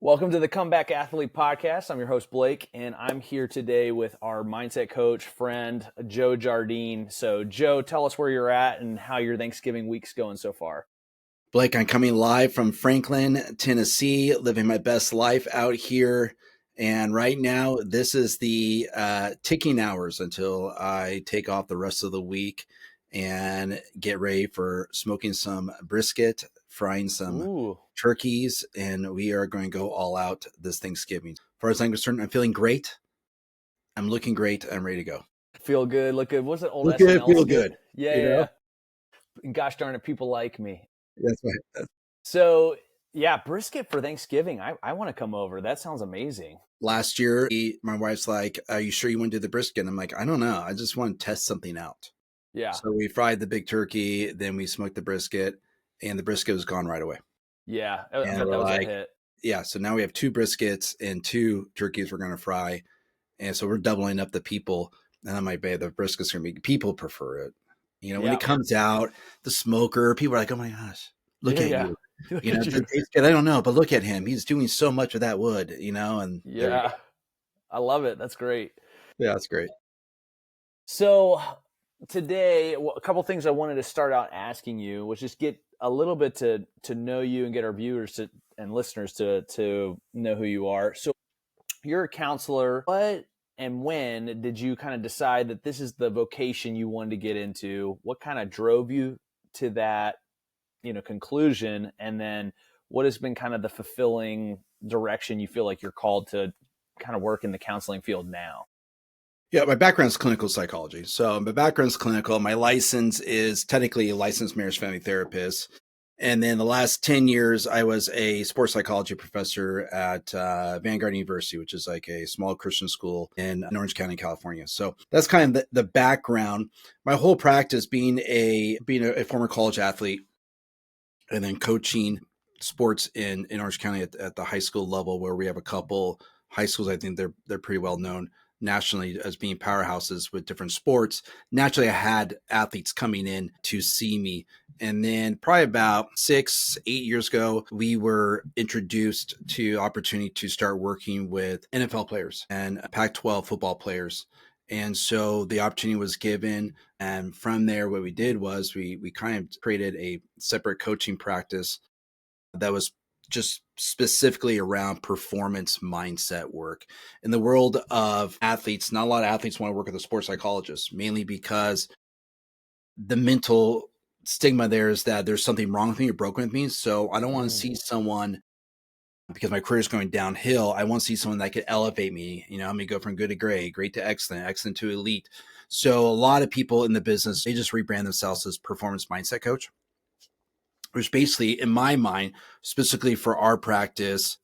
Welcome to the Comeback Athlete Podcast. I'm your host, Blake, and I'm here today with our mindset coach friend, Joe Jardin. So, Joe, tell us where you're at and how your Thanksgiving week's going so far. Blake, I'm coming live from Franklin, Tennessee, living my best life out here. And right now, this is the ticking hours until I take off the rest of the week and get ready for smoking some brisket, frying some turkeys, and we are going to go all out this Thanksgiving. As far as I'm concerned, I'm feeling great. I'm looking great. I'm ready to go. Feel good, look good. What's that old Look SNL good, feel skit? good. Yeah. Gosh darn it, people like me. That's right. So, yeah, brisket for Thanksgiving. I want to come over. That sounds amazing. Last year, my wife's like, are you sure you want to do the brisket? I'm like, I don't know. I just want to test something out. Yeah. So we fried the big turkey, then we smoked the brisket, and the brisket was gone right away. Yeah. I bet And that we're was like, a hit. yeah, so now we have 2 briskets and 2 turkeys we're going to fry. And so we're doubling up the people. And I'm like, babe, the brisket's going to be, people prefer it. You know, when it comes out, the smoker, people are like, oh my gosh, look at you. You know, it tastes good. I don't know, but look at him. He's doing so much with that wood, you know, and yeah, I love it. That's great. Yeah, that's great. So today, a couple things I wanted to start out asking you was just get a little bit to know you and get our viewers and listeners to know who you are. So you're a counselor. What and when did you kind of decide that this is the vocation you wanted to get into? What kind of drove you to that, conclusion? And then what has been kind of the fulfilling direction you feel like you're called to kind of work in the counseling field now? Yeah, my background is clinical psychology. So my background is clinical. My license is technically a licensed marriage family therapist. And then the last 10 years, I was a sports psychology professor at Vanguard University, which is like a small Christian school in Orange County, California. So that's kind of the background. My whole practice being a former college athlete and then coaching sports in Orange County at the high school level, where we have a couple high schools. I think they're pretty well known nationally as being powerhouses with different sports. Naturally, I had athletes coming in to see me. And then probably about 6-8 years ago, we were introduced to opportunity to start working with NFL players and Pac-12 football players. And so the opportunity was given. And from there, what we did was we kind of created a separate coaching practice that was just specifically around performance mindset work. In the world of athletes, not a lot of athletes want to work with a sports psychologist, mainly because the mental stigma there is that there's something wrong with me or broken with me. So I don't want to see someone, because my career is going downhill. I want to see someone that could elevate me. You know, I'm going to go from good to great, great to excellent, excellent to elite. So a lot of people in the business, they just rebrand themselves as performance mindset coach, which basically, in my mind, specifically for our practice,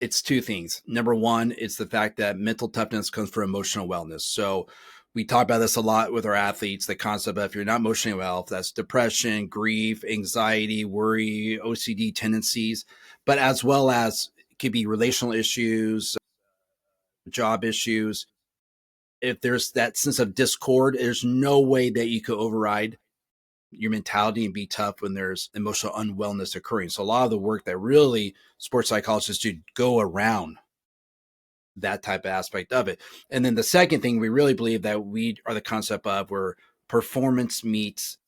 it's 2 things. Number one, it's the fact that mental toughness comes from emotional wellness. So we talk about this a lot with our athletes, the concept of if you're not emotionally well, if that's depression, grief, anxiety, worry, OCD tendencies, but as well as it could be relational issues, job issues. If there's that sense of discord, there's no way that you could override your mentality and be tough when there's emotional unwellness occurring. So a lot of the work that really sports psychologists do go around that type of aspect of it. And then the second thing, we really believe that we are the concept of where performance meets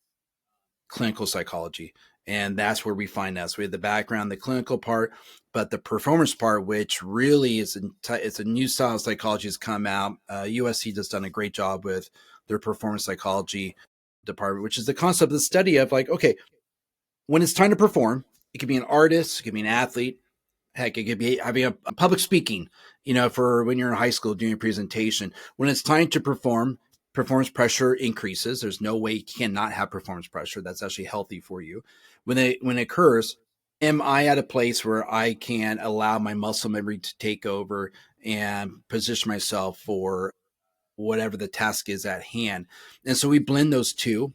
clinical psychology. And that's where we find us. We have the background, the clinical part, but the performance part, which really is it's a new style of psychology has come out. USC has done a great job with their performance psychology department, which is the concept of the study of like, okay, when it's time to perform, it could be an artist, it could be an athlete, heck, it could be having a public speaking, for when you're in high school doing a presentation. When it's time to perform, performance pressure increases. There's no way you cannot have performance pressure. That's actually healthy for you. When it occurs, am I at a place where I can allow my muscle memory to take over and position myself for whatever the task is at hand? And so we blend those two.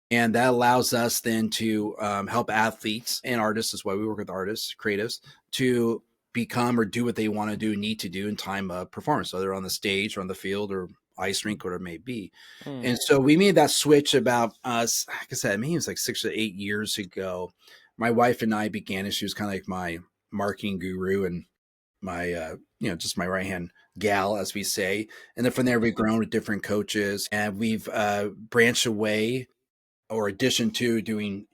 And that allows us then to help athletes and artists, is why we work with artists, creatives, to become or do what they want to do, need to do in time of performance, whether on the stage or on the field or ice rink, whatever it may be. And so we made that switch about, like I said, maybe it was like 6 to 8 years ago. My wife and I began, and she was kind of like my marketing guru and my just my right hand gal, as we say. And then from there, we've grown with different coaches, and we've branched away or addition to doing,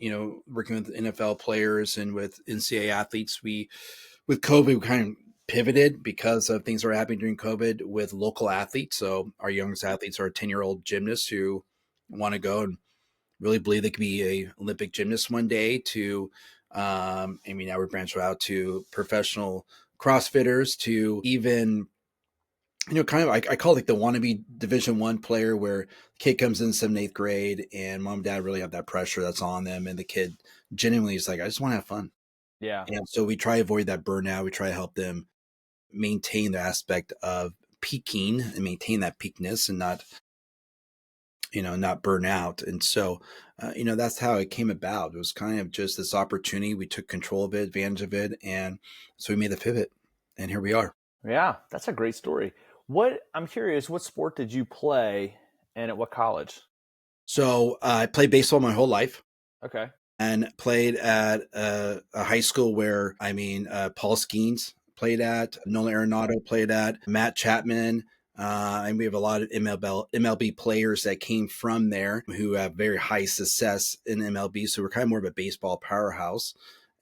working with NFL players and with NCAA athletes. With COVID, we kind of pivoted because of things that were happening during COVID with local athletes. So our youngest athletes are 10-year-old gymnasts who want to go and really believe they could be a Olympic gymnast one day to, now we're branched out to professional CrossFitters to even, kind of, I call it like the wannabe Division I player where the kid comes in 7th, 8th grade and mom and dad really have that pressure that's on them. And the kid genuinely is like, I just want to have fun. Yeah. And so we try to avoid that burnout. We try to help them maintain the aspect of peaking and maintain that peakness and not burn out. And so, that's how it came about. It was kind of just this opportunity. We took control of it, advantage of it. And so we made the pivot, and here we are. Yeah. That's a great story. I'm curious, what sport did you play and at what college? So I played baseball my whole life Okay. and played at a high school where, Paul Skeens played at, Nolan Arenado played at, Matt Chapman. And we have a lot of MLB players that came from there who have very high success in MLB. So we're kind of more of a baseball powerhouse.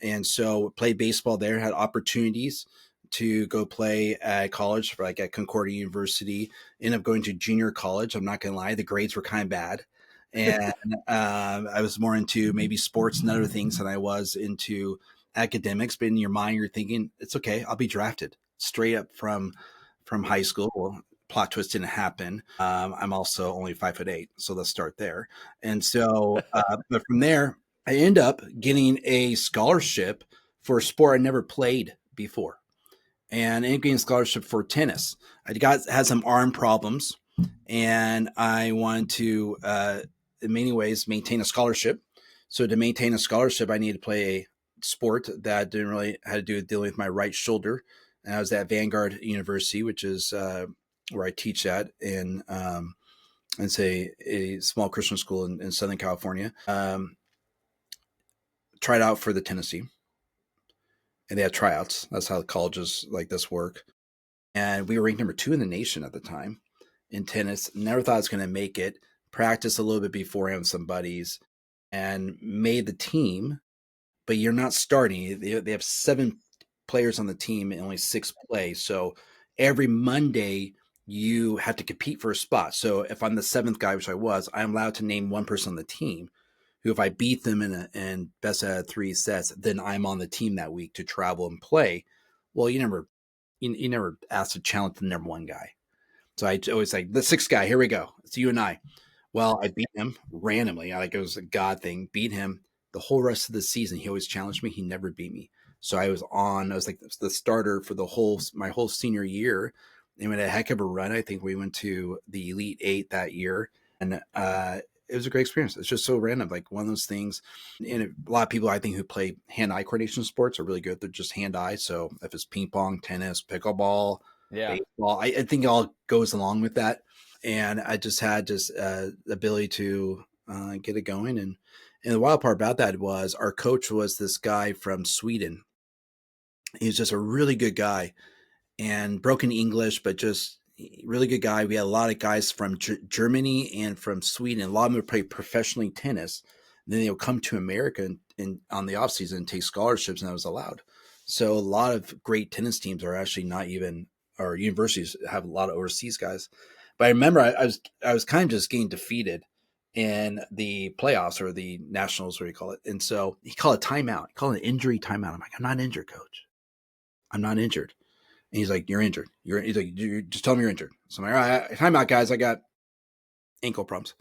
And so played baseball there, had opportunities to go play at college, like at Concordia University, ended up going to junior college. I'm not going to lie, the grades were kind of bad. And I was more into maybe sports and other things than I was into academics. But in your mind, you're thinking, it's okay, I'll be drafted straight up from high school. Well, plot twist didn't happen. I'm also only 5'8", so let's start there. And so, but from there, I end up getting a scholarship for a sport I never played before, and ended up getting a scholarship for tennis. Had some arm problems, and I wanted to, in many ways, maintain a scholarship. So to maintain a scholarship, I needed to play a sport that didn't really had to do with dealing with my right shoulder. And I was at Vanguard University, which is where I teach at in it's a small Christian school in Southern California. Tried out for the tennis team, and they had tryouts. That's how colleges like this work. And we were ranked number 2 in the nation at the time in tennis. Never thought I was going to make it. Practiced a little bit beforehand with some buddies, and made the team. But you're not starting. They have 7 players on the team and only 6 play. So every Monday you have to compete for a spot. So if I'm the 7th guy, which I was, I'm allowed to name one person on the team who, if I beat them in best out of 3 sets, then I'm on the team that week to travel and play. Well, you never asked to challenge the number 1 guy. So I always like, the 6th guy, here we go. It's you and I. Well, I beat him randomly. Like it was a God thing. Beat him the whole rest of the season. He always challenged me. He never beat me. So I was like the starter for my whole senior year. And we had a heck of a run. I think we went to the Elite Eight that year. And it was a great experience. It's just so random. Like one of those things. And a lot of people I think who play hand-eye coordination sports are really good. They're just hand-eye. So if it's ping pong, tennis, pickleball, Yeah. baseball, I think it all goes along with that. And I just had the ability to get it going. And the wild part about that was our coach was this guy from Sweden. He was just a really good guy and broken English, but just really good guy. We had a lot of guys from Germany and from Sweden. A lot of them would play professionally tennis. And then they'll come to America and on the off season and take scholarships, and that was allowed. So a lot of great tennis teams are actually not even, or universities have a lot of overseas guys. But I remember I was kind of just getting defeated in the playoffs or the nationals, what do you call it? And so he called a timeout. He called an injury timeout. I'm like, I'm not injured, coach. I'm not injured. And he's like, you're injured. He's like, just tell me you're injured. So I'm like, all right, time out, guys. I got ankle problems.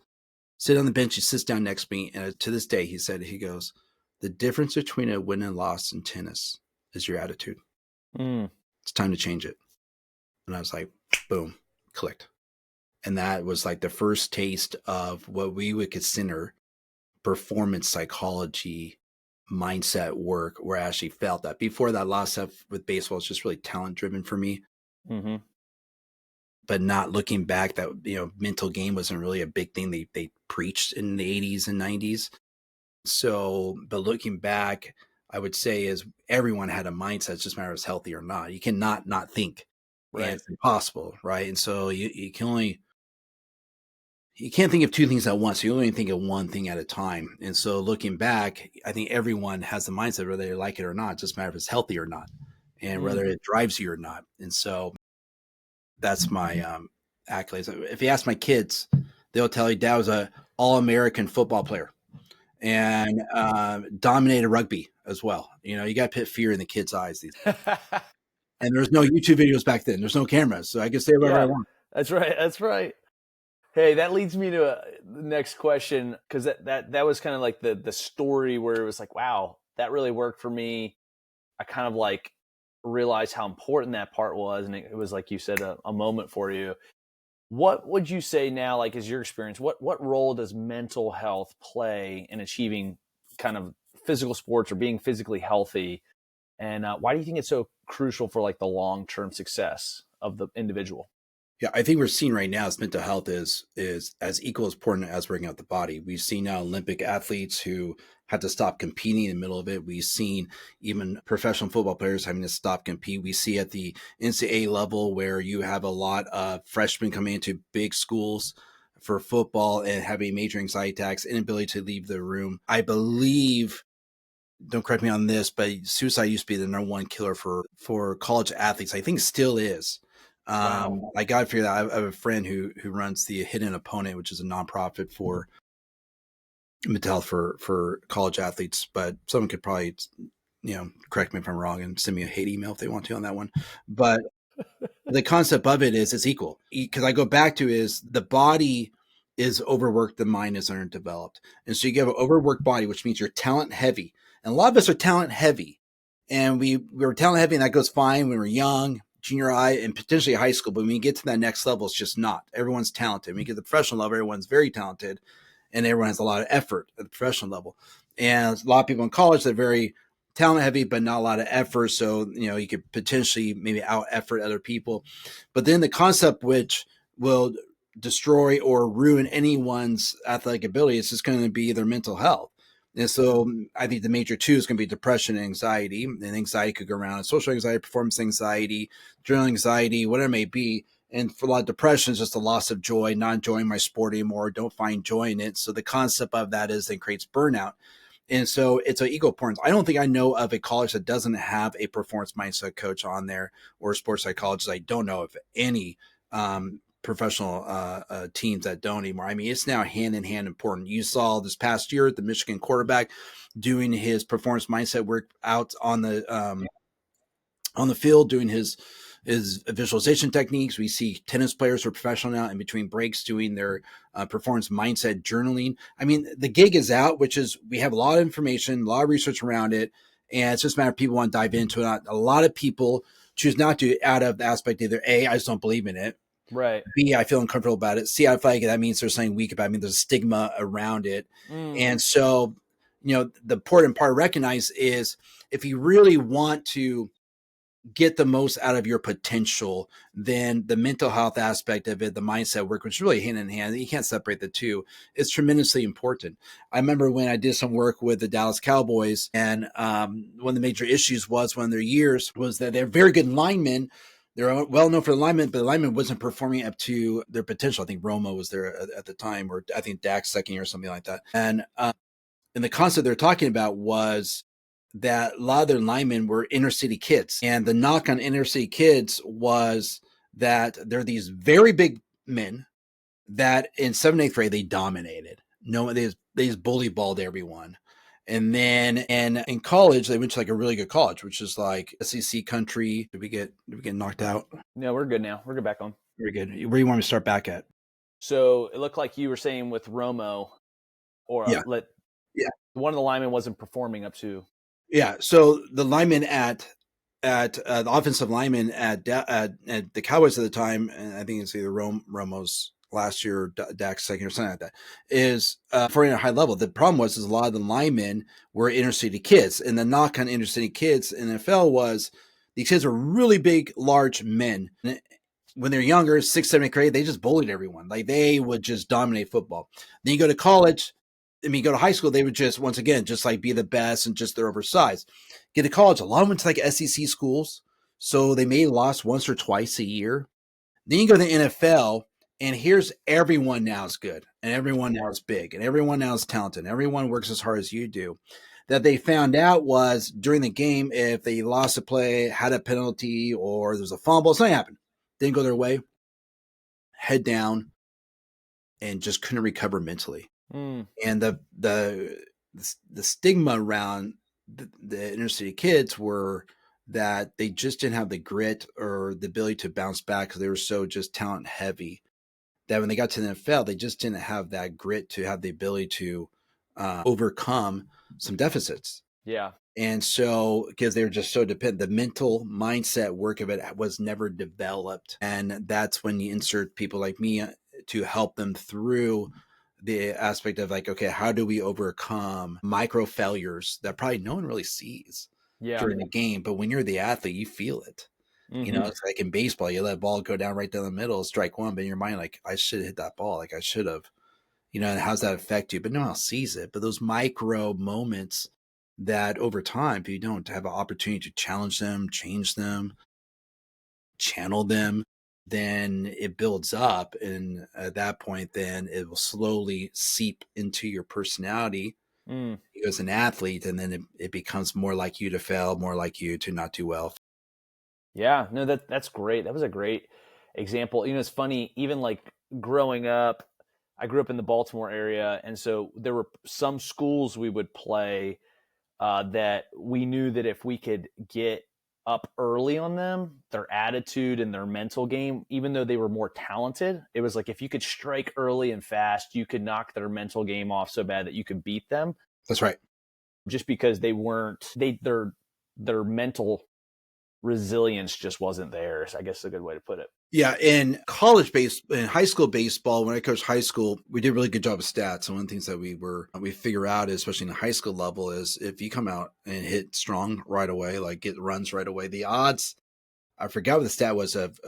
Sit on the bench. He sits down next to me. And to this day, he goes, the difference between a win and loss in tennis is your attitude. Mm. It's time to change it. And I was like, boom, clicked. And that was like the first taste of what we would consider performance psychology mindset work, where I actually felt that. Before that, a lot of stuff with baseball was just really talent driven for me. Mm-hmm. But not looking back, that mental game wasn't really a big thing they preached in the 80s and 90s. So, but looking back, I would say is everyone had a mindset. It's just a matter of it's healthy or not. You cannot not think, and Right. it's impossible, right? And so you can't think of two things at once. You only think of one thing at a time. And so looking back, I think everyone has the mindset whether they like it or not. It just matter if it's healthy or not, and whether Mm. it drives you or not. And so that's my accolades. If you ask my kids, they'll tell you Dad was a All American football player and dominated rugby as well. You got to put fear in the kids' eyes. And there's no YouTube videos back then. There's no cameras, so I can say whatever I Yeah, want. that's right. That's right. Hey, that leads me to the next question, because that was kind of like the story where it was like, wow, that really worked for me. I kind of like realized how important that part was, and it was like you said, a moment for you. What would you say now, like is your experience? What role does mental health play in achieving kind of physical sports or being physically healthy? And why do you think it's so crucial for like the long term success of the individual? Yeah, I think we're seeing right now is mental health is as equal as important as working out the body. We've seen now Olympic athletes who had to stop competing in the middle of it. We've seen even professional football players having to stop compete. We see at the NCAA level where you have a lot of freshmen coming into big schools for football and having major anxiety attacks, inability to leave the room. I believe, don't correct me on this, but suicide used to be the number one killer for college athletes. I think still is. Wow. I got to figure that. I have a friend who runs the Hidden Opponent, which is a nonprofit for mental health for college athletes. But someone could probably correct me if I'm wrong and send me a hate email if they want to on that one. But the concept of it is it's equal, because I go back to is the body is overworked, the mind is underdeveloped. And so you have an overworked body, which means you're talent heavy. And a lot of us are talent heavy. And we were talent heavy, and that goes fine when we're young, junior high, and potentially high school. But when you get to that next level, it's just not. Everyone's talented. When you get to the professional level, everyone's very talented, and everyone has a lot of effort at the professional level. And a lot of people in college that are very talent heavy, but not a lot of effort. So, you could potentially maybe out effort other people. But then the concept which will destroy or ruin anyone's athletic ability is just going to be their mental health. And so I think the major two is going to be depression and anxiety. And anxiety could go around social anxiety, performance anxiety, adrenal anxiety, whatever it may be. And for a lot of depression, it's just a loss of joy, not enjoying my sport anymore, don't find joy in it. So the concept of that is then creates burnout. And so it's an ego importance. I don't think I know of a college that doesn't have a performance mindset coach on there or a sports psychologist. I don't know of any professional teams that don't anymore. I mean, it's now hand in hand important. You saw this past year the Michigan quarterback doing his performance mindset work out on the field, doing his visualization techniques. We see tennis players who are professional now in between breaks doing their performance mindset journaling. I mean, the gig is out, which is we have a lot of information, a lot of research around it, and it's just a matter of people want to dive into it. A lot of people choose not to out of the aspect either A, I just don't believe in it. Right. B, I feel uncomfortable about it. C, I feel like that means there's something weak about it. I mean, there's a stigma around it. Mm. And so, the important part to recognize is if you really want to get the most out of your potential, then the mental health aspect of it, the mindset work, which is really hand in hand, you can't separate the two, is tremendously important. I remember when I did some work with the Dallas Cowboys, and one of the major issues was one of their years was that they're very good linemen. They're well known for alignment, but the alignment wasn't performing up to their potential. I think Roma was there at the time, or I think Dak's second year or something like that. And the concept they're talking about was that a lot of their linemen were inner city kids. And the knock on inner city kids was that they're these very big men that in seventh, eighth grade, they dominated. No, they just bully balled everyone. And then in college, they went to like a really good college, which is like SEC country. Did we get knocked out? No, we're good now. We're good back on. Very good. Where do you want me to start back at? So it looked like you were saying with Romo, or Yeah. let Yeah. one of the linemen wasn't performing up to. Yeah. So the lineman at the offensive lineman at the Cowboys at the time, and I think it's either Romo's last year or Dak's second or something like that, is performing at a high level. The problem was is a lot of the linemen were inner city kids, and the knock on inner city kids in the NFL was these kids were really big, large men. And when they're younger, sixth, seventh grade, they just bullied everyone. Like they would just dominate football. Then you go to college. I mean, go to high school, they would just, once again, just like be the best and just they're oversized. Get to college, a lot of them went to like SEC schools. So they may have lost once or twice a year. Then you go to the NFL, and here's everyone now is good, and everyone now is big, and everyone now is talented, and everyone works as hard as you do. That they found out was during the game, if they lost a play, had a penalty, or there was a fumble, something happened, didn't go their way, head down, and just couldn't recover mentally. Mm, And the stigma around the inner city kids were that they just didn't have the grit or the ability to bounce back because they were so just talent heavy that when they got to the NFL, they just didn't have that grit to have the ability to overcome some deficits. yeah. And so, because they were just so dependent, the mental mindset work of it was never developed. And that's when you insert people like me to help them through the aspect of like, okay, how do we overcome micro failures that probably no one really sees Yeah. during the game? But when you're the athlete, you feel it. You know, Hmm. it's like in baseball, you let a ball go down right down the middle, strike one, but in your mind, like, I should have hit that ball. Like, I should have, and how's that affect you? But no one else sees it. But those micro moments that over time, if you don't have an opportunity to challenge them, change them, channel them, then it builds up. And at that point, then it will slowly seep into your personality Mm. as an athlete. And then it becomes more like you to fail, more like you to not do well. Yeah, no, that's great. That was a great example. It's funny, even like growing up, I grew up in the Baltimore area, and so there were some schools we would play that we knew that if we could get up early on them, their attitude and their mental game, even though they were more talented, it was like if you could strike early and fast, you could knock their mental game off so bad that you could beat them, That's right. just because they weren't they their mental resilience just wasn't theirs. I guess is a good way to put it. Yeah, in high school baseball, when I coached high school, we did a really good job of stats. And one of the things that we figure out, especially in the high school level, is if you come out and hit strong right away, like get runs right away, the odds, I forgot what the stat was of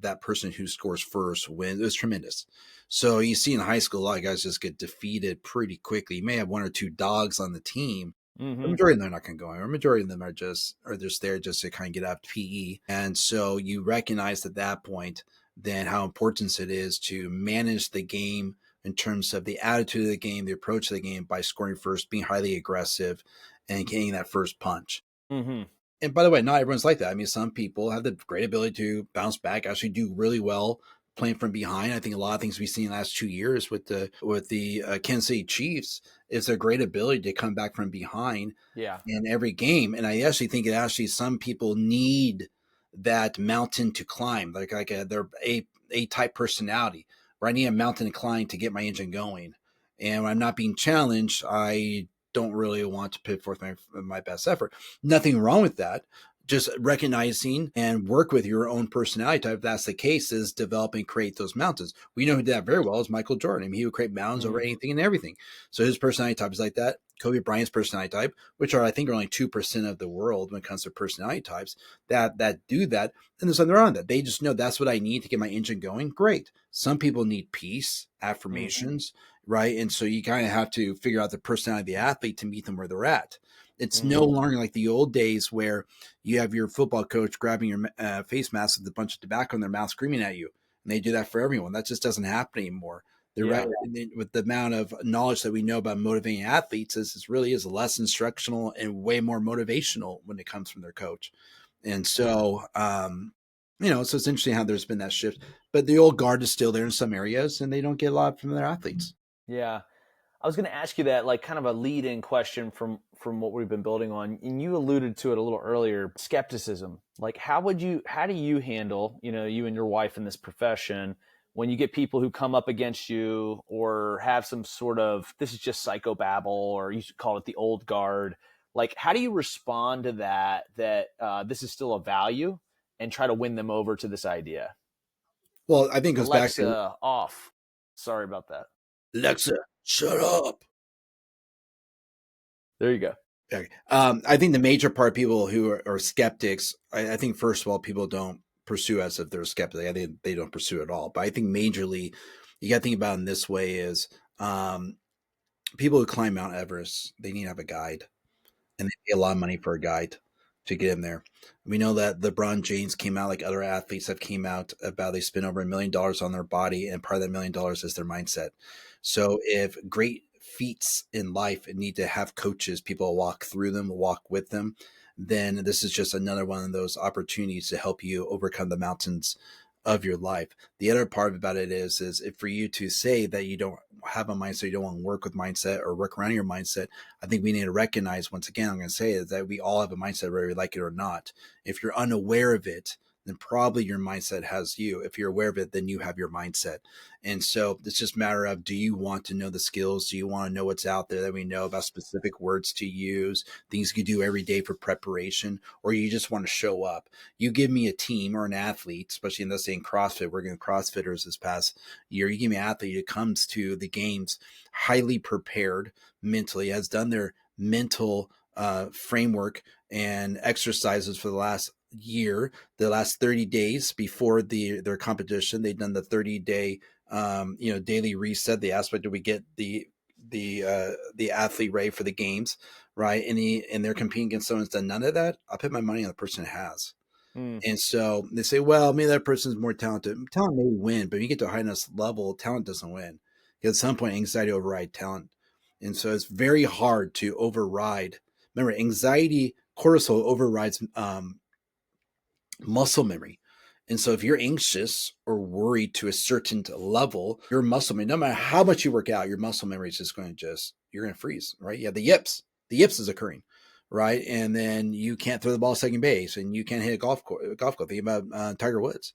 that person who scores first win. It was tremendous. So you see in high school, a lot of guys just get defeated pretty quickly. You may have one or two dogs on the team. The Mm-hmm. majority of them are not going to go anywhere. The majority of them are just there just to kind of get out of PE. And so you recognize at that point then how important it is to manage the game in terms of the attitude of the game, the approach of the game by scoring first, being highly aggressive, and getting that first punch. Mm-hmm. And by the way, not everyone's like that. I mean, some people have the great ability to bounce back, actually do really well playing from behind. I think a lot of things we've seen in the last 2 years with the Kansas City Chiefs is their great ability to come back from behind Yeah. in every game. And I actually think some people need that mountain to climb, they're a type personality where I need a mountain to climb to get my engine going. And when I'm not being challenged, I don't really want to put forth my best effort. Nothing wrong with that. Just recognizing and work with your own personality type. If that's the case, is develop and create those mountains. We know who did that very well is Michael Jordan. I mean, he would create mountains over Mm-hmm. anything and everything. So his personality type is like that. Kobe Bryant's personality type, which I think are only 2% of the world when it comes to personality types that do that. And there's nothing wrong with that. They just know that's what I need to get my engine going. Great. Some people need peace, Mm-hmm. affirmations, right? And so you kind of have to figure out the personality of the athlete to meet them where they're at. It's no Mm-hmm. longer like the old days where you have your football coach grabbing your face mask with a bunch of tobacco in their mouth screaming at you. And they do that for everyone. That just doesn't happen anymore. Yeah. With the amount of knowledge that we know about motivating athletes, is really is less instructional and way more motivational when it comes from their coach. And so, so it's interesting how there's been that shift. But the old guard is still there in some areas, and they don't get a lot from their athletes. Yeah. I was going to ask you that, like, kind of a lead-in question from what we've been building on, and you alluded to it a little earlier. Skepticism. Like, how do you handle, you and your wife in this profession, when you get people who come up against you or have some sort of this is just psychobabble, or you should call it the old guard. Like, how do you respond to that? This is still a value, and try to win them over to this idea. Well, I think it goes back to Alexa off. Sorry about that. Alexa, shut up. There you go. Okay. I think the major part of people who are skeptics, I think first of all, people don't pursue as if they're skeptic. I think they don't pursue at all. But I think majorly, you got to think about it in this way: is People who climb Mount Everest, they need to have a guide, and they pay a lot of money for a guide to get in there. We know that LeBron James came out, like other athletes have came out about, they spend over $1 million on their body, and part of that $1 million is their mindset. So if great feats in life need to have coaches, people walk through them, walk with them, then this is just another one of those opportunities to help you overcome the mountains of your life. The other part about it is if for you to say that you don't have a mindset, you don't want to work with mindset or work around your mindset, I think we need to recognize, once again, I'm going to say is that we all have a mindset, whether we like it or not. If you're unaware of it, then probably your mindset has you. If you're aware of it, then you have your mindset. And so it's just a matter of, do you want to know the skills? Do you want to know what's out there that we know about, specific words to use, things you do every day for preparation, or you just want to show up? You give me a team or an athlete, especially in, let's say in CrossFit, we're going to CrossFitters this past year. You give me an athlete that comes to the games highly prepared mentally, has done their mental framework and exercises for the last year, the last 30 days before their competition. They've done the 30-day daily reset, the aspect that we get the athlete ready for the games, right? And they're competing against someone that's done none of that. I'll put my money on the person that has. Mm, And so they say, well, maybe that person's more talented. Talent may win, but when you get to a high enough level, talent doesn't win. Because at some point, anxiety override talent. And so it's very hard to override. Remember, anxiety, cortisol overrides muscle memory. And so if you're anxious or worried to a certain level, your muscle memory, no matter how much you work out, your muscle memory is just going to you're going to freeze, right? You have the yips. The yips is occurring, right? And then you can't throw the ball second base, and you can't hit a golf course. Think about Tiger Woods.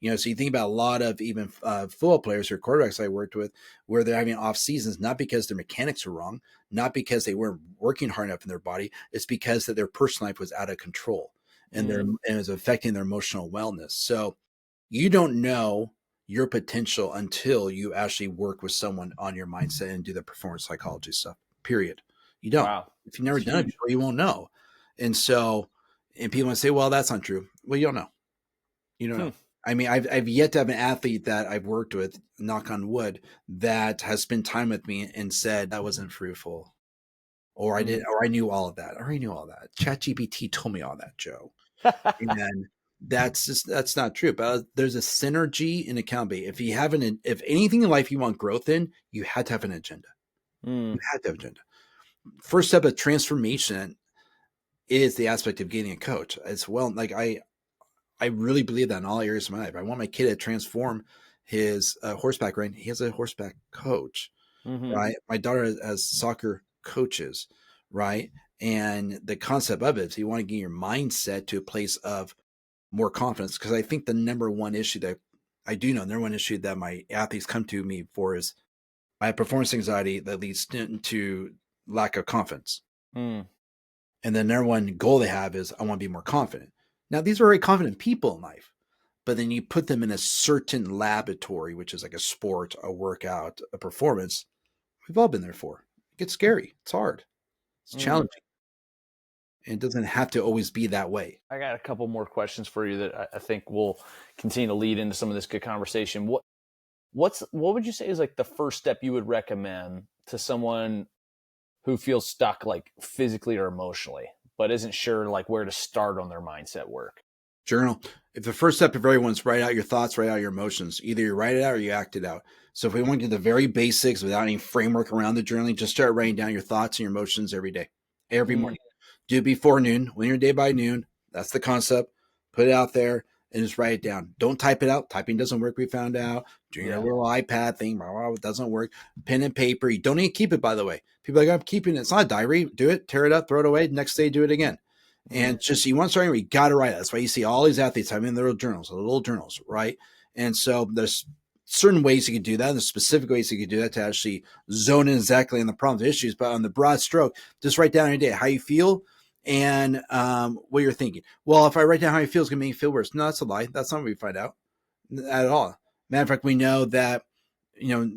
So you think about a lot of even football players or quarterbacks I worked with, where they're having off seasons, not because their mechanics are wrong, not because they weren't working hard enough in their body. It's because that their personal life was out of control, and mm, it was affecting their emotional wellness. So you don't know your potential until you actually work with someone on your mindset and do the performance psychology stuff. Period. You don't. wow, If you've never it's done it huge. before, you won't know. And so, and people want to say, "Well, that's not true." Well, you don't know. You don't Hmm. know. I mean, I've yet to have an athlete that I've worked with, knock on wood, that has spent time with me and said that wasn't fruitful, or I did, Mm. or I knew all of that. I already knew all that. ChatGPT told me all that, Joe. And that's not true. But there's a synergy in accountability. If anything in life you want growth in, you had to have an agenda. Mm, You had to have an agenda. First step of transformation is the aspect of getting a coach as well. Like I really believe that in all areas of my life. I want my kid to transform his horseback riding. He has a horseback coach, hmm. right? My daughter has soccer coaches, right? And the concept of it is you want to get your mindset to a place of more confidence. Because I think the number one issue that I do know, the number one issue that my athletes come to me for is I have performance anxiety that leads to lack of confidence. Mm, And the number one goal they have is I want to be more confident. Now, these are very confident people in life, but then you put them in a certain laboratory, which is like a sport, a workout, a performance. We've all been there for. It gets scary. It's hard. It's mm. challenging. And it doesn't have to always be that way. I got a couple more questions for you that I think will continue to lead into some of this good conversation. What would you say is like the first step you would recommend to someone who feels stuck, like physically or emotionally, but isn't sure like where to start on their mindset work? Journal. If the first step of everyone's write out your thoughts, write out your emotions. Either you write it out or you act it out. So if we want to do the very basics without any framework around the journaling, just start writing down your thoughts and your emotions every day, every Mm, morning. Do it before noon, when you're day by noon. That's the concept. Put it out there and just write it down. Don't type it out. Typing doesn't work. We found out. Doing your yeah. little iPad thing, blah, blah, blah, doesn't work. Pen and paper. You don't need to keep it, by the way. People are like, I'm keeping it. It's not a diary. Do it, tear it up, throw it away. Next day, do it again. Mm, And just you want to start, you got to write it. That's why you see all these athletes having their little journals, right? And so there's certain ways you can do that. There's specific ways you can do that to actually zone in exactly on the problems, issues. But on the broad stroke, just write down every day how you feel and what you're thinking. Well, if I write down how you feel, it's going to make you feel worse. No, that's a lie. That's not what we find out at all. Matter of fact, we know that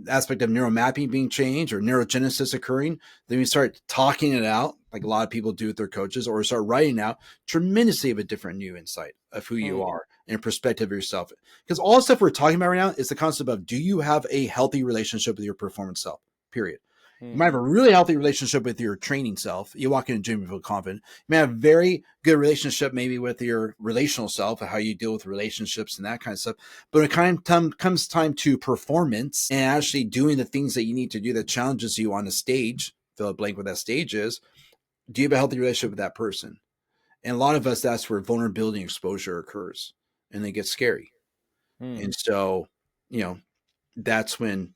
aspect of neuromapping being changed or neurogenesis occurring, then we start talking it out like a lot of people do with their coaches, or start writing out tremendously of a different new insight of who you mm, are and perspective of yourself. Because all the stuff we're talking about right now is the concept of, do you have a healthy relationship with your performance self? Period. You might have a really healthy relationship with your training self. You walk in a gym, you feel confident. You may have a very good relationship maybe with your relational self, how you deal with relationships and that kind of stuff. But when it comes time to performance and actually doing the things that you need to do that challenges you on the stage, fill a blank what that stage is, do you have a healthy relationship with that person? And a lot of us, that's where vulnerability and exposure occurs and they get scary. Hmm. And so, you know, that's when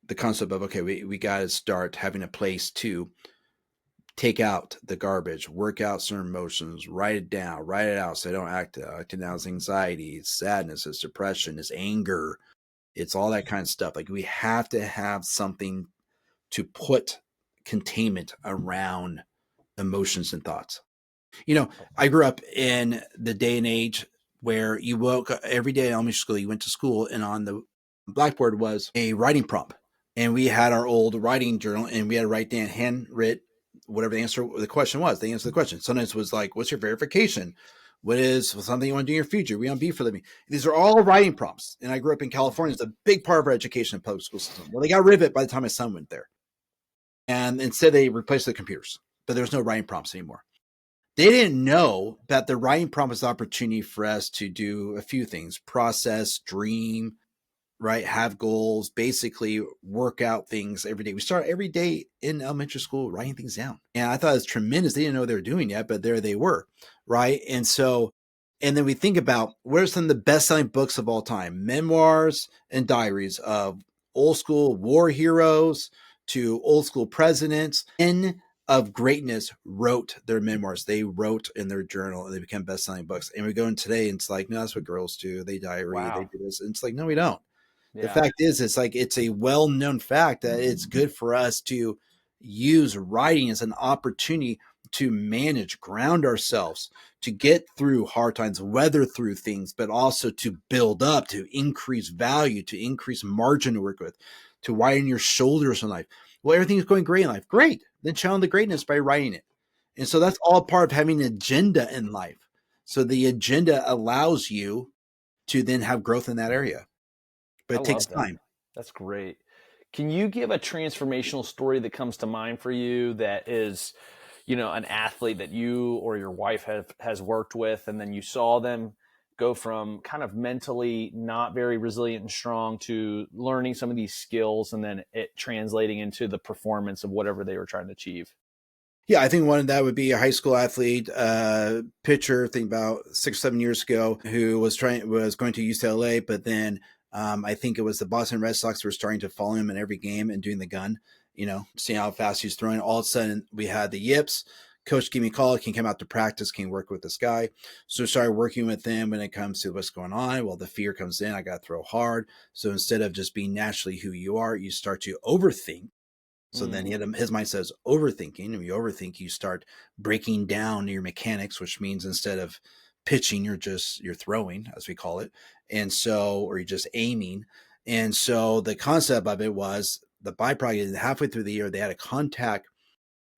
the concept of, okay, we got to start having a place to take out the garbage, work out certain emotions, write it down, write it out so they don't act out. Acting out is anxiety, it's sadness, it's depression, it's anger, it's all that kind of stuff. Like we have to have something to put containment around emotions and thoughts. You know, I grew up in the day and age where you woke up every day in elementary school, you went to school, and on the blackboard was a writing prompt. And we had our old writing journal and we had to write down handwritten whatever the answer, the question was. They answered the question. Sometimes it was like, what's your verification? What is something you want to do in your future? We want to be for living. These are all writing prompts. And I grew up in California. It's a big part of our education and public school system. Well, they got rid of it by the time my son went there. And instead they replaced the computers, but there's no writing prompts anymore. They didn't know that the writing prompt was an opportunity for us to do a few things: process, dream, right? Have goals, basically work out things every day. We start every day in elementary school writing things down. And I thought it was tremendous. They didn't know what they were doing yet, but there they were, right? And so, and then we think about what are some of the best selling books of all time: memoirs and diaries of old school war heroes to old school presidents. Men of greatness wrote their memoirs. They wrote in their journal and they became best selling books. And we go in today and it's like, no, that's what girls do. They diary, they Wow. do this. And it's like, no, we don't. The Yeah. fact is, it's like it's a well-known fact that it's good for us to use writing as an opportunity to manage, ground ourselves, to get through hard times, weather through things, but also to build up, to increase value, to increase margin to work with, to widen your shoulders in life. Well, everything's going great in life. Great. Then channel the greatness by writing it. And so that's all part of having an agenda in life. So the agenda allows you to then have growth in that area, but I it takes love that. time. That's great. Can you give a transformational story that comes to mind for you that is, an athlete that you or your wife has worked with, and then you saw them go from kind of mentally not very resilient and strong to learning some of these skills and then it translating into the performance of whatever they were trying to achieve? Yeah, I think one of that would be a high school athlete, pitcher. I think about 6 or 7 years ago, who was going to UCLA, but then I think it was the Boston Red Sox were starting to follow him in every game and doing the gun. Seeing how fast he's throwing. All of a sudden, we had the yips. Coach gave me a call. Can you come out to practice? Can you work with this guy? So I started working with them when it comes to what's going on. Well, the fear comes in. I got to throw hard. So instead of just being naturally who you are, you start to overthink. So then Mm. his mind says overthinking. And when you overthink, you start breaking down your mechanics, which means instead of pitching, you're throwing, as we call it. And so, or you're just aiming. And so the concept of it was the byproduct is halfway through the year, they had to contact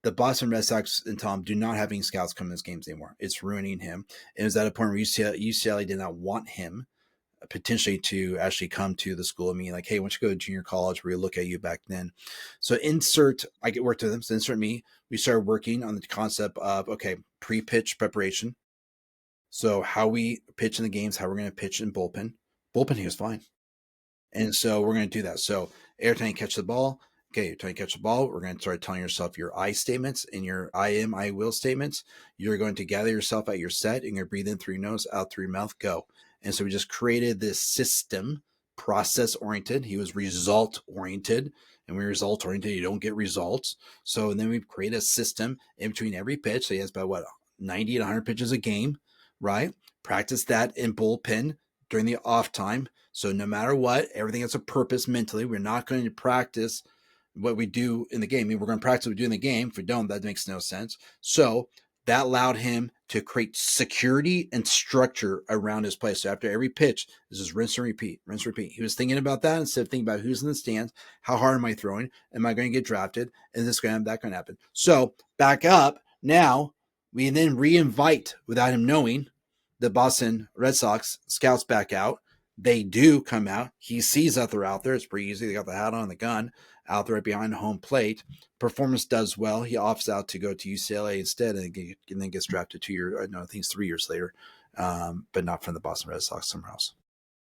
the Boston Red Sox and tell him, do not have any scouts come in his games anymore. It's ruining him. And it was at a point where UCLA did not want him potentially to actually come to the school and me like, hey, why don't you go to junior college where we look at you back then? So I get worked with them. So insert me. We started working on the concept of, okay, pre-pitch preparation. So how we pitch in the games, how we're going to pitch in bullpen. Bullpen, he was fine. And so we're going to do that. So every time you catch the ball, okay, every time you catch the ball, we're going to start telling yourself your I statements and your I am, I will statements. You're going to gather yourself at your set and you're going to breathe in through your nose, out through your mouth, go. And so we just created this system, process oriented. He was result oriented. And when you're result oriented, you don't get results. So and then we create a system in between every pitch. So he has about 90 to 100 pitches a game, right? Practice that in bullpen during the off time. So no matter what, everything has a purpose mentally. We're not going to practice what we do in the game. I mean, we're going to practice what we do in the game. If we don't, that makes no sense. So that allowed him to create security and structure around his play. So after every pitch, this is rinse and repeat, rinse and repeat. He was thinking about that instead of thinking about who's in the stands, how hard am I throwing, am I going to get drafted, and this going that going to happen. So back up now, we then re-invite without him knowing the Boston Red Sox scouts back out. They do come out. He sees that they're out there. It's pretty easy. They got the hat on, the gun. out there behind home plate. Performance does well. He opts out to go to UCLA instead, and then gets drafted 2 years. No, I think it's 3 years later, but not from the Boston Red Sox, somewhere else.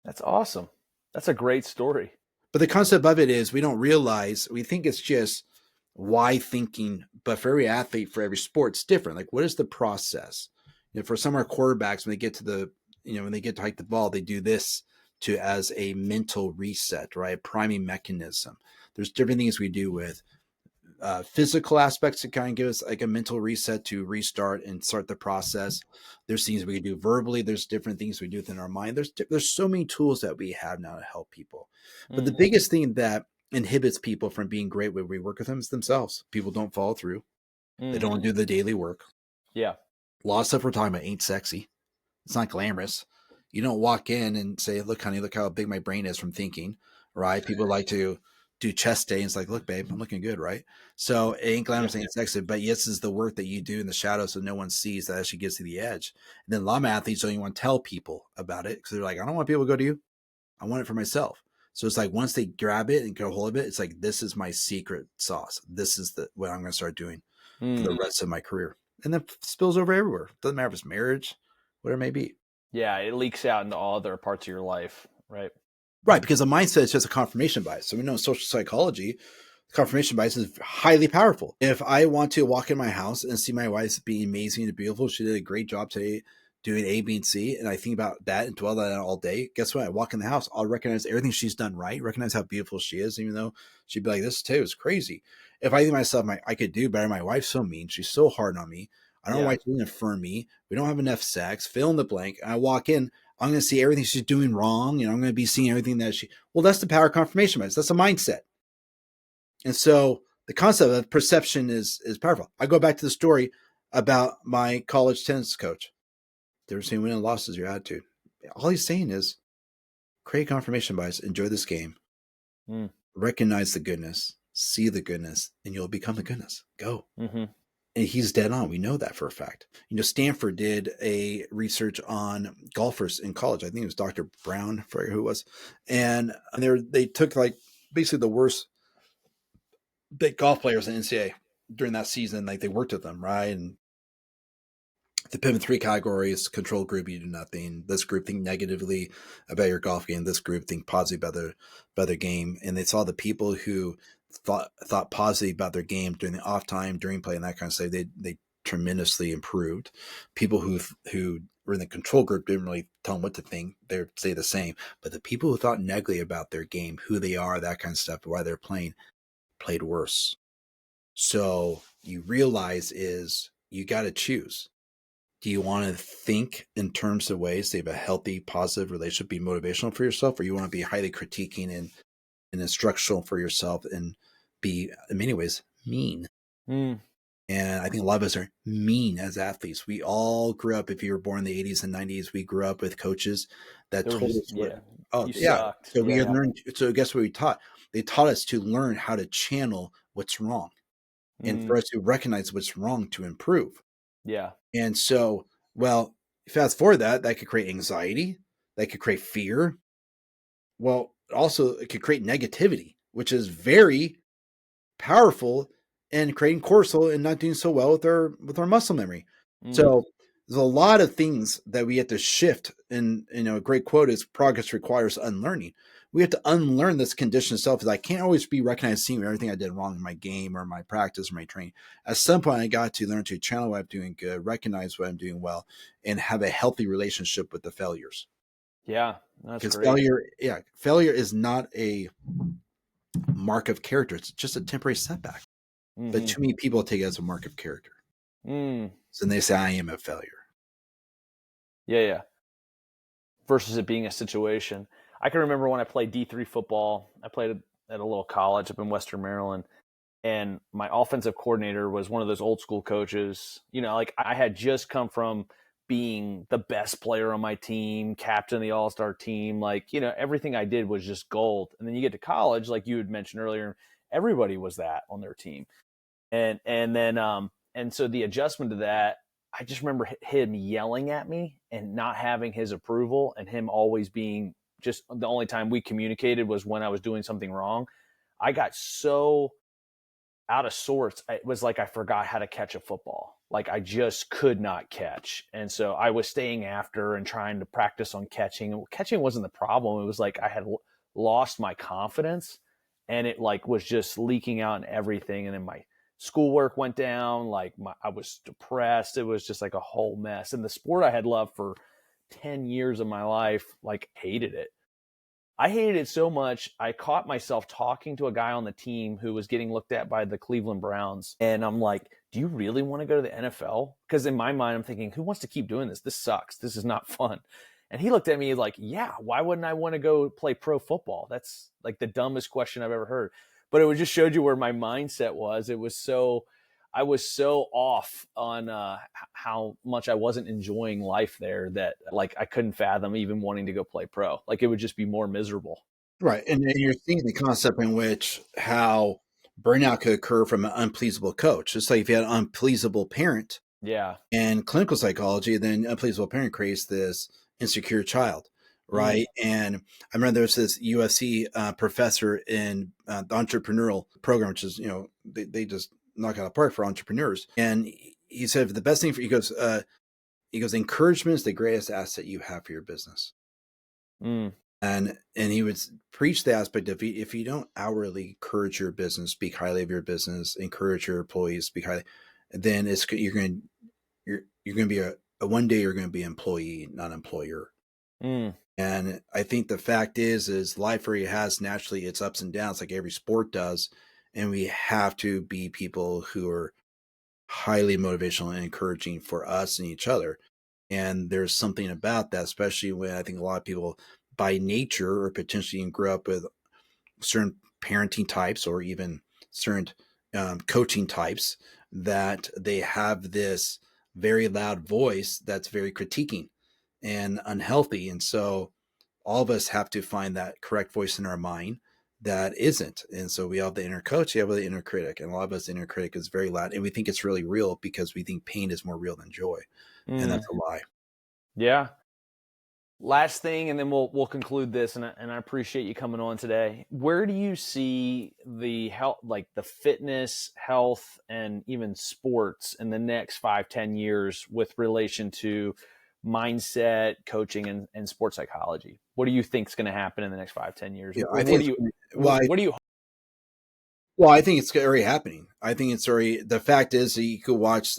That's awesome. That's a great story. But the concept of it is we don't realize, we think it's just why thinking, but for every athlete, for every sport, it's different. Like, what is the process? For some of our quarterbacks, when they get to when they get to hike the ball, they do this as a mental reset, right? A priming mechanism. There's different things we do with physical aspects to kind of give us like a mental reset to restart and start the process. There's things we can do verbally. There's different things we do within our mind. There's so many tools that we have now to help people. But the biggest thing that inhibits people from being great when we work with them is themselves. People don't follow through. They don't do the daily work. Yeah. A lot of stuff we're talking about ain't sexy. It's not glamorous. You don't walk in and say, look, honey, look how big my brain is from thinking, right? People like to do chest day. And it's like, look, babe, I'm looking good, right? So it ain't glamorous, ain't sexy, but yes, is the work that you do in the shadows so no one sees that actually gets to the edge. And then a lot of athletes don't even want to tell people about it because they're like, I don't want people to go to you. I want it for myself. So it's like once they grab it and get a hold of it, it's like, this is my secret sauce. This is what I'm going to start doing for the rest of my career. And then spills over everywhere. Doesn't matter if it's marriage, whatever it may be. Yeah, it leaks out into all other parts of your life, right? Right, because the mindset is just a confirmation bias. So we know in social psychology, confirmation bias is highly powerful. If I want to walk in my house and see my wife being amazing and beautiful, she did a great job today doing A, B, and C, and I think about that and dwell on that all day, guess what? I walk in the house, I'll recognize everything she's done right, recognize how beautiful she is, even though she'd be like, this today was crazy. If I think to myself, I could do better. My wife's so mean. She's so hard on me. I don't know why she didn't affirm me. We don't have enough sex. Fill in the blank. And I walk in, I'm going to see everything she's doing wrong. I'm going to be seeing everything well, that's the power of confirmation bias. That's a mindset. And so the concept of perception is powerful. I go back to the story about my college tennis coach. They were saying win and loss is your attitude. All he's saying is create confirmation bias, enjoy this game, recognize the goodness, see the goodness, and you'll become the goodness. Go. And he's dead on. We know that for a fact. Stanford did a research on golfers in college. I think it was Dr. Brown, I forget who it was. And they took like basically the worst big golf players in NCAA during that season. Like they worked with them, right? And they put them in 3 categories: control group, you do nothing. This group think negatively about your golf game. This group think positive about their game. And they saw the people who thought positively about their game during the off time, during play, and that kind of stuff. They tremendously improved. People who were in the control group didn't really tell them what to think. They'd say the same. But the people who thought negatively about their game, who they are, that kind of stuff, why they're played worse. So you realize is you got to choose. Do you want to think in terms of ways to have a healthy, positive relationship, be motivational for yourself, or you want to be highly critiquing and instructional for yourself and be, in many ways, mean? And I think a lot of us are mean as athletes. We all grew up, if you were born in the 80s and 90s, we grew up with coaches that told us sucked. So we learned. So guess what we taught? They taught us to learn how to channel what's wrong and for us to recognize what's wrong to improve. Yeah. And so, well, fast forward that could create anxiety, that could create fear. Well, also it could create negativity, which is very powerful in creating cortisol and not doing so well with our muscle memory. So there's a lot of things that we have to shift. And a great quote is progress requires unlearning. We have to unlearn this conditioned self, because I can't always be recognized seeing everything I did wrong in my game or my practice or my training. At some point, I got to learn to channel what I'm doing good, recognize what I'm doing well, and have a healthy relationship with the failures. Yeah, that's because great. failure is not a mark of character. It's just a temporary setback. But too many people take it as a mark of character. So they say, I am a failure. Yeah. Versus it being a situation. I can remember when I played D3 football, I played at a little college up in Western Maryland, and my offensive coordinator was one of those old school coaches. Like I had just come from being the best player on my team, captain of the all-star team. Like, everything I did was just gold. And then you get to college, like you had mentioned earlier, everybody was that on their team. And so the adjustment to that, I just remember him yelling at me and not having his approval, and him always being just the only time we communicated was when I was doing something wrong. I got so out of sorts. It was like I forgot how to catch a football. Like I just could not catch. And so I was staying after and trying to practice on catching. Catching wasn't the problem. It was like I had lost my confidence, and it like was just leaking out in everything. And then my schoolwork went down. Like I was depressed. It was just like a whole mess. And the sport I had loved for 10 years of my life, like hated it. I hated it so much. I caught myself talking to a guy on the team who was getting looked at by the Cleveland Browns. And I'm like, do you really want to go to the NFL? Because in my mind, I'm thinking, who wants to keep doing this? This sucks. This is not fun. And he looked at me like, yeah, why wouldn't I want to go play pro football? That's like the dumbest question I've ever heard. But it just showed you where my mindset was. I was so off on how much I wasn't enjoying life there that like I couldn't fathom even wanting to go play pro. Like it would just be more miserable. Right. And then you're seeing the concept in which how burnout could occur from an unpleasable coach. It's like if you had an unpleasable parent Yeah. in clinical psychology, then unpleasable parent creates this insecure child. Mm. Right. And I remember there was this UFC professor in the entrepreneurial program, which is, they just knock out a park for entrepreneurs. And he said, the best thing for, he goes, encouragement is the greatest asset you have for your business. Mm. And he would preach the aspect of if you don't outwardly encourage your business, speak highly of your business, encourage your employees, speak highly, then you're going to be a one day you're going to be an employee, not an employer. Mm. And I think the fact is life already has naturally its ups and downs, like every sport does, and we have to be people who are highly motivational and encouraging for us and each other. And there's something about that, especially when I think a lot of people by nature or potentially grew up with certain parenting types or even certain coaching types, that they have this very loud voice that's very critiquing and unhealthy. And so all of us have to find that correct voice in our mind that isn't. And so we have the inner coach, you have the inner critic. And a lot of us, the inner critic is very loud. And we think it's really real because we think pain is more real than joy. And Mm. that's a lie. Yeah. Last thing, and then we'll conclude this. And I appreciate you coming on today. Where do you see the health, like the fitness, health, and even sports in the next 5-10 years with relation to mindset, coaching, and sports psychology? What do you think is going to happen in the next 5-10 years? Yeah, I What think do you well, what do you? I think it's already happening. I think it's already, the fact is that you could watch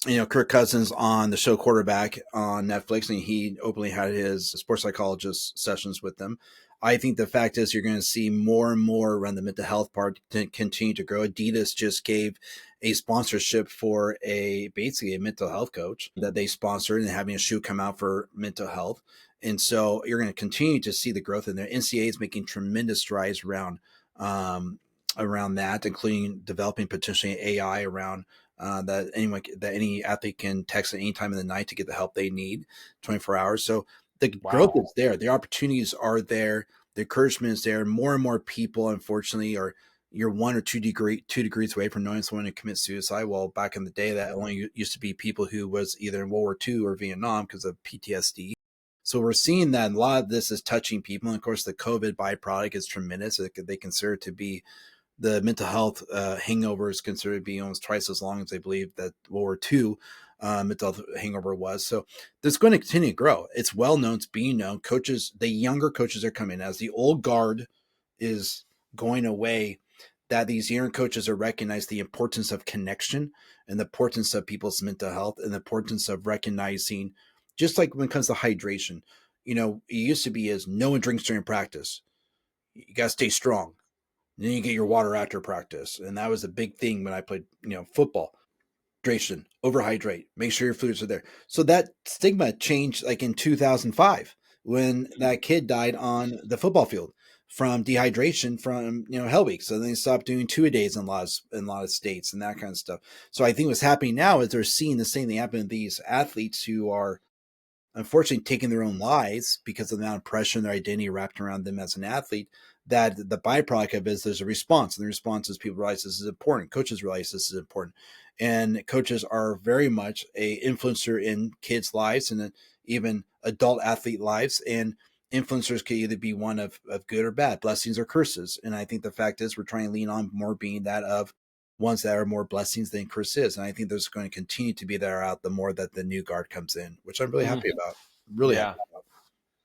Kirk Cousins on the show Quarterback on Netflix, and he openly had his sports psychologist sessions with them. I think the fact is you're going to see more and more around the mental health part to continue to grow. Adidas just gave a sponsorship for basically a mental health coach that they sponsored and having a shoe come out for mental health. And so you're going to continue to see the growth in there. NCAA is making tremendous strides around that, including developing potentially AI around that any athlete can text at any time of the night to get the help they need 24 hours. So the growth Wow. is there. The opportunities are there. The encouragement is there. More and more people, unfortunately, you're 2 degrees away from knowing someone who commits suicide. Well, back in the day, that only used to be people who was either in World War II or Vietnam because of PTSD. So we're seeing that a lot of this is touching people. And of course, the COVID byproduct is tremendous. They consider it to be the mental health hangover is considered to be almost twice as long as they believe that World War II mental health hangover was. So this is going to continue to grow. It's well known. It's being known. Coaches, the younger coaches are coming as the old guard is going away. That these younger coaches are recognize the importance of connection and the importance of people's mental health and the importance of recognizing, just like when it comes to hydration. It used to be is no one drinks during practice. You got to stay strong. And then you get your water after practice. And that was a big thing when I played, football. Hydration, overhydrate, make sure your fluids are there. So that stigma changed like in 2005 when that kid died on the football field from dehydration from, Hell Week. So then they stopped doing 2-a-days in a lot of states and that kind of stuff. So I think what's happening now is they're seeing the same thing happen to these athletes who are unfortunately taking their own lives because of the amount of pressure and their identity wrapped around them as an athlete, that the byproduct of it is there's a response. And the response is people realize this is important. Coaches realize this is important. And coaches are very much a influencer in kids' lives and even adult athlete lives. And influencers can either be one of good or bad, blessings or curses. And I think the fact is we're trying to lean on more being that of ones that are more blessings than curses. And I think there's going to continue to be there out the more that the new guard comes in, which I'm really Mm, happy about. Really happy yeah, about,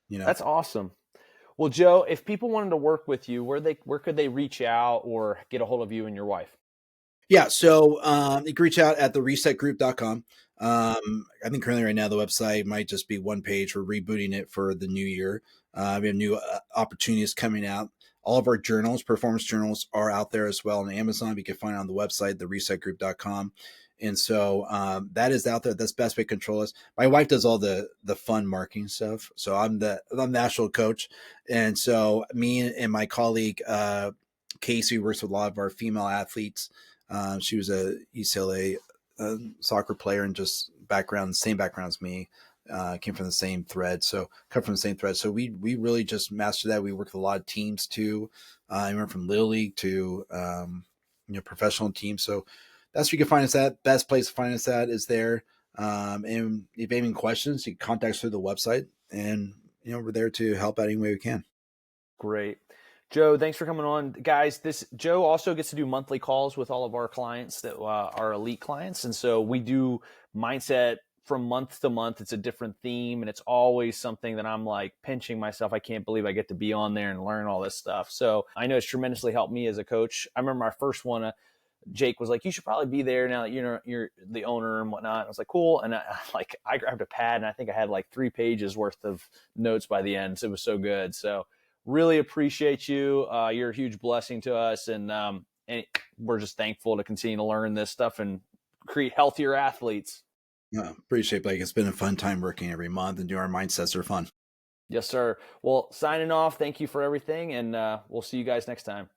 you know. that's awesome. Well, Joe, if people wanted to work with you, where could they reach out or get a hold of you and your wife? Yeah, so you can reach out at the resetgroup.com. I think currently right now the website might just be one page. We're rebooting it for the new year. We have new opportunities coming out. All of our journals, performance journals, are out there as well on Amazon. You can find it on the website, theresetgroup.com. And so that is out there. That's best way to control us. My wife does all the fun marketing stuff. So I'm the actual coach. And so me and my colleague Casey works with a lot of our female athletes. She was a UCLA soccer player and just background, same background as me. Came from the same thread, so come from the same thread. So we really just mastered that. We worked with a lot of teams too. I went from little league to professional teams. So that's where you can find us at. Best place to find us at is there. And if you have any questions, you can contact us through the website, and we're there to help out any way we can. Great. Joe, thanks for coming on. Guys, this Joe also gets to do monthly calls with all of our clients that are elite clients. And so we do mindset from month to month. It's a different theme, and it's always something that I'm like pinching myself. I can't believe I get to be on there and learn all this stuff. So I know it's tremendously helped me as a coach. I remember my first one, Jake was like, "You should probably be there now that you're the owner and whatnot." And I was like, "Cool." And I grabbed a pad and I think I had like 3 pages worth of notes by the end. So it was so good. So really appreciate you. You're a huge blessing to us, and we're just thankful to continue to learn this stuff and create healthier athletes. Appreciate it, Blake. It's been a fun time working every month, and our mindsets are fun. Yes, sir. Well, signing off. Thank you for everything, and we'll see you guys next time.